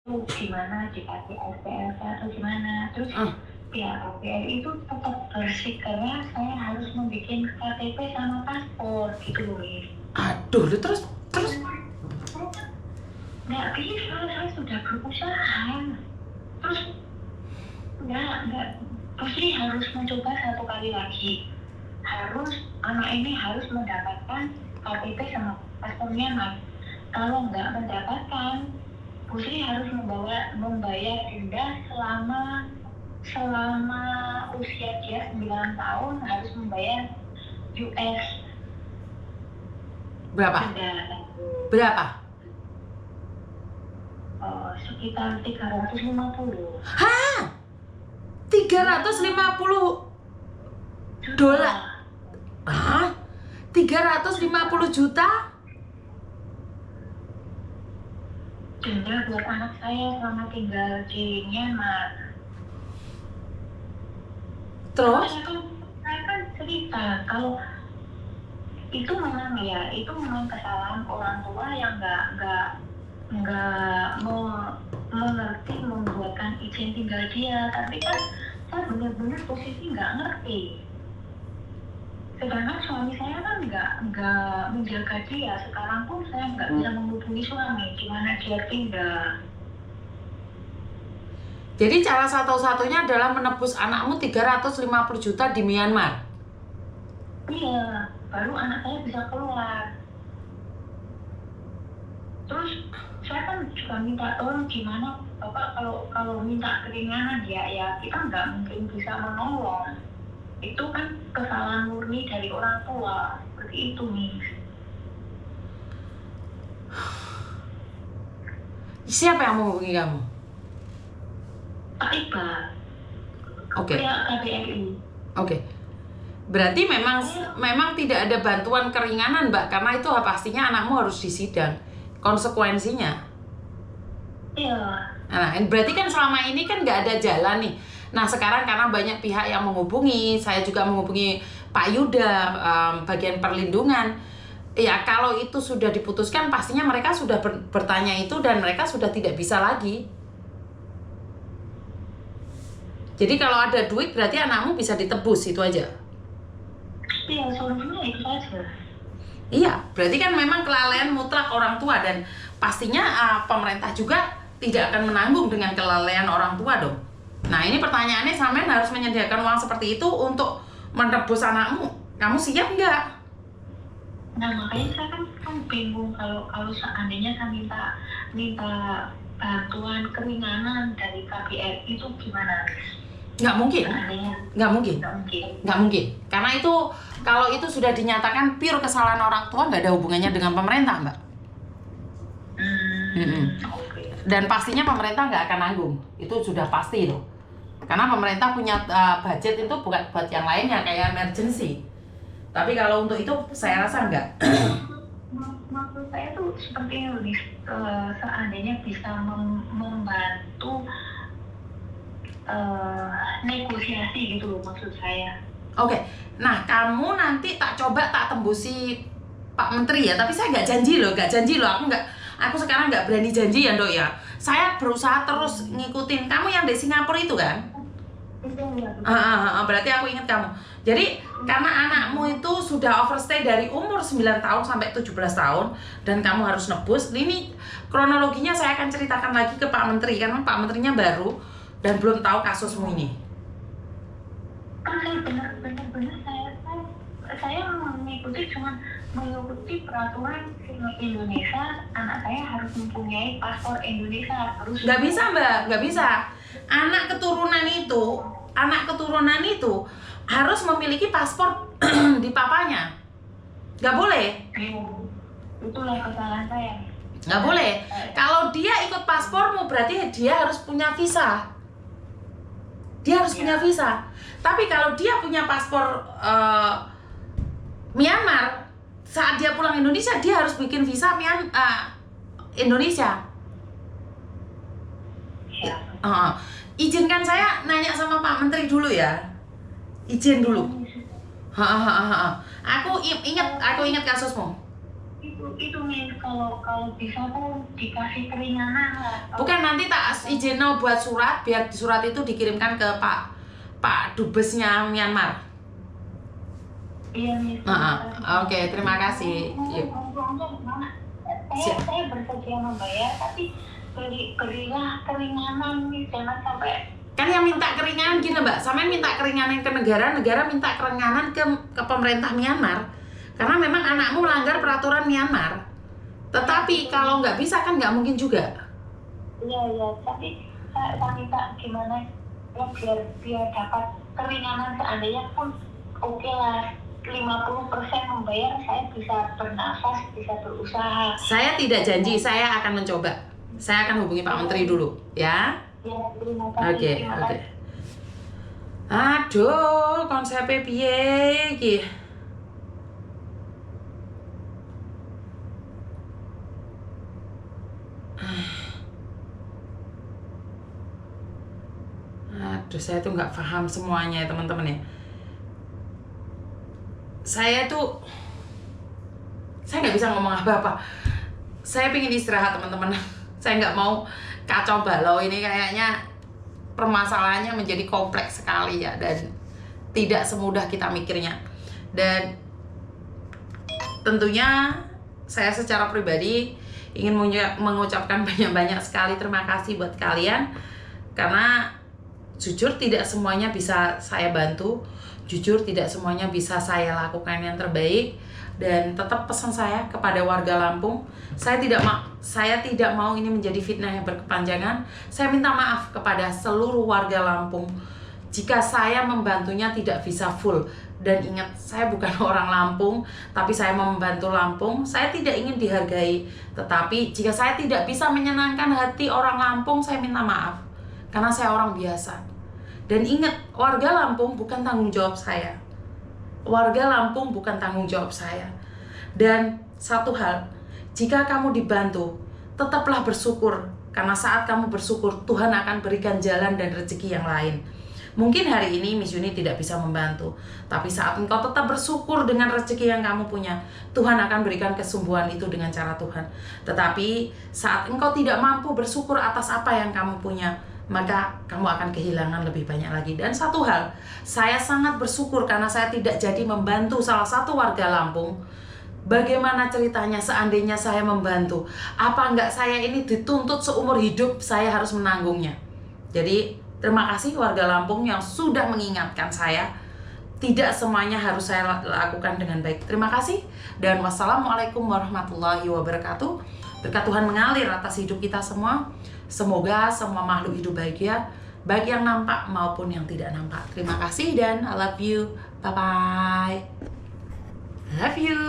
gimana dikasih SPLK atau gimana, terus Ah. pihak KBRI itu tetap bersikeras saya harus membuat KTP sama paspor gitu loh. Aduh, terus nggak bisa, saya sudah berusaha, terus nggak, Putri harus mencoba satu kali lagi, anak ini harus mendapatkan KTP sama paspornya, Mas. Kalau nggak mendapatkan, Putri harus membayar denda selama usia dia 9 tahun harus membayar US. berapa? Denda Berapa? sekitar 350. Hah? 350 dolar? Hah? 350 juta? Denda buat anak saya selama tinggal di Myanmar. Terus? Saya kan cerita kalau itu memang kesalahan orang tua yang nggak mengerti membuatkan izin tinggal dia, tapi kan saya benar-benar posisi nggak ngerti. Sedangkan suami saya kan nggak menjaga dia. Sekarang pun saya nggak bisa menghubungi suami, gimana dia tinggal. Jadi cara satu-satunya adalah menebus anakmu 350 juta di Myanmar? Iya, baru anak saya bisa keluar. Terus saya kan juga minta tolong gimana Bapak kalau minta keringanan ya kita nggak mungkin bisa menolong. Itu kan kesalahan murni dari orang tua, seperti itu nih. Siapa yang menghubungi kamu? Pak Iqbal. Oke. Pihak KBRI. Oke. Berarti memang tidak ada bantuan keringanan, Mbak, karena itu pastinya anakmu harus disidang konsekuensinya. Iya. Nah, berarti kan selama ini kan nggak ada jalan nih. Nah, sekarang karena banyak pihak yang menghubungi, saya juga menghubungi Pak Yuda, bagian perlindungan. Ya, kalau itu sudah diputuskan, pastinya mereka sudah bertanya itu dan mereka sudah tidak bisa lagi. Jadi kalau ada duit, berarti anakmu bisa ditebus, itu aja. Iya, solusinya itu saja. Iya, berarti kan memang kelalaian mutlak orang tua dan pastinya pemerintah juga tidak akan menanggung dengan kelalaian orang tua dong. Nah, ini pertanyaannya, sampean harus menyediakan uang seperti itu untuk menebus anakmu. Kamu siap nggak? Nah, makanya saya kan bingung kalau seandainya saya minta bantuan keringanan dari KBRI itu gimana? Nggak mungkin. Karena itu, kalau itu sudah dinyatakan pure kesalahan orang tua, nggak ada hubungannya dengan pemerintah, Mbak. Okay. Dan pastinya pemerintah nggak akan nanggung. Itu sudah pasti loh. Karena pemerintah punya budget itu bukan buat yang lainnya, kayak emergency. Tapi kalau untuk itu, saya rasa enggak. Maksud saya tuh seperti ini, seandainya bisa membantu negosiasi gitu loh maksud saya. Oke, nah kamu nanti tak tembusi Pak Menteri ya, tapi saya nggak janji loh, aku sekarang nggak berani janji ya, Dok ya. Saya berusaha terus ngikutin kamu yang di Singapura itu kan. Berarti aku ingat kamu. Jadi karena anakmu itu sudah overstay dari umur 9 tahun sampai 17 tahun dan kamu harus nebus. Ini kronologinya saya akan ceritakan lagi ke Pak Menteri, karena Pak Menterinya baru dan belum tahu kasusmu ini. Benar-benar saya mengikuti peraturan Indonesia. Anak saya harus mempunyai paspor Indonesia. Nggak bisa, Mbak, nggak bisa. Anak keturunan itu harus memiliki paspor di papanya. Nggak boleh. Itulah kesalahan saya. Nggak boleh. Kalau dia ikut paspormu, berarti dia harus punya visa. Punya visa. Tapi kalau dia punya paspor Myanmar, saat dia pulang Indonesia, dia harus bikin visa Indonesia. Izinkan saya nanya sama Pak Menteri dulu ya. Izin dulu. Aku ingat kasusmu. itu nih kalau bisa tuh dikasih keringanan lah. Bukan, nanti tak izin buat surat, biar surat itu dikirimkan ke Pak Dubesnya Myanmar. Iya nih. Oke, terima kasih. Yuk. Saya bersedia membayar, tapi berilah keringanan nih, jangan sampai. Kan yang minta keringanan gini Mbak, sampean minta keringanan ke negara, negara minta keringanan ke pemerintah Myanmar. Karena memang anakmu melanggar peraturan Myanmar. Tetapi kalau nggak bisa kan nggak mungkin juga. Iya, tapi saya minta gimana ya biar dapat keringanan, seandainya pun oke lah 50% membayar, saya bisa bernafas, bisa berusaha. Saya tidak janji, saya akan mencoba. Saya akan hubungi Pak Menteri dulu, ya. Ya, terima kasih. Oke. Aduh, konsepnya piye iki? Aduh, saya tuh nggak paham semuanya ya teman-teman ya. Saya nggak bisa ngomong apa-apa. Saya pengen istirahat teman-teman. Saya nggak mau kacau balau ini, kayaknya permasalahannya menjadi kompleks sekali ya, dan tidak semudah kita mikirnya. Dan tentunya saya secara pribadi ingin mengucapkan banyak-banyak sekali terima kasih buat kalian, karena jujur tidak semuanya bisa saya bantu, jujur tidak semuanya bisa saya lakukan yang terbaik. Dan tetap pesan saya kepada warga Lampung, saya tidak mau ini menjadi fitnah yang berkepanjangan. Saya minta maaf kepada seluruh warga Lampung jika saya membantunya tidak bisa full. Dan ingat, saya bukan orang Lampung, tapi saya membantu Lampung. Saya tidak ingin dihargai, tetapi jika saya tidak bisa menyenangkan hati orang Lampung, saya minta maaf, karena saya orang biasa. Dan ingat, warga Lampung bukan tanggung jawab saya. Warga Lampung bukan tanggung jawab saya. Dan satu hal, jika kamu dibantu, tetaplah bersyukur, karena saat kamu bersyukur, Tuhan akan berikan jalan dan rezeki yang lain. Mungkin hari ini Miss Yuni tidak bisa membantu, tapi saat engkau tetap bersyukur dengan rezeki yang kamu punya, Tuhan akan berikan kesembuhan itu dengan cara Tuhan. Tetapi saat engkau tidak mampu bersyukur atas apa yang kamu punya, maka kamu akan kehilangan lebih banyak lagi. Dan satu hal, saya sangat bersyukur karena saya tidak jadi membantu salah satu warga Lampung. Bagaimana ceritanya seandainya saya membantu? Apa enggak saya ini dituntut seumur hidup saya harus menanggungnya? Jadi terima kasih warga Lampung yang sudah mengingatkan saya. Tidak semuanya harus saya lakukan dengan baik. Terima kasih, dan wassalamualaikum warahmatullahi wabarakatuh. Berkat Tuhan mengalir atas hidup kita semua. Semoga semua makhluk hidup bahagia, baik yang nampak maupun yang tidak nampak. Terima kasih dan I love you. Bye-bye. Love you.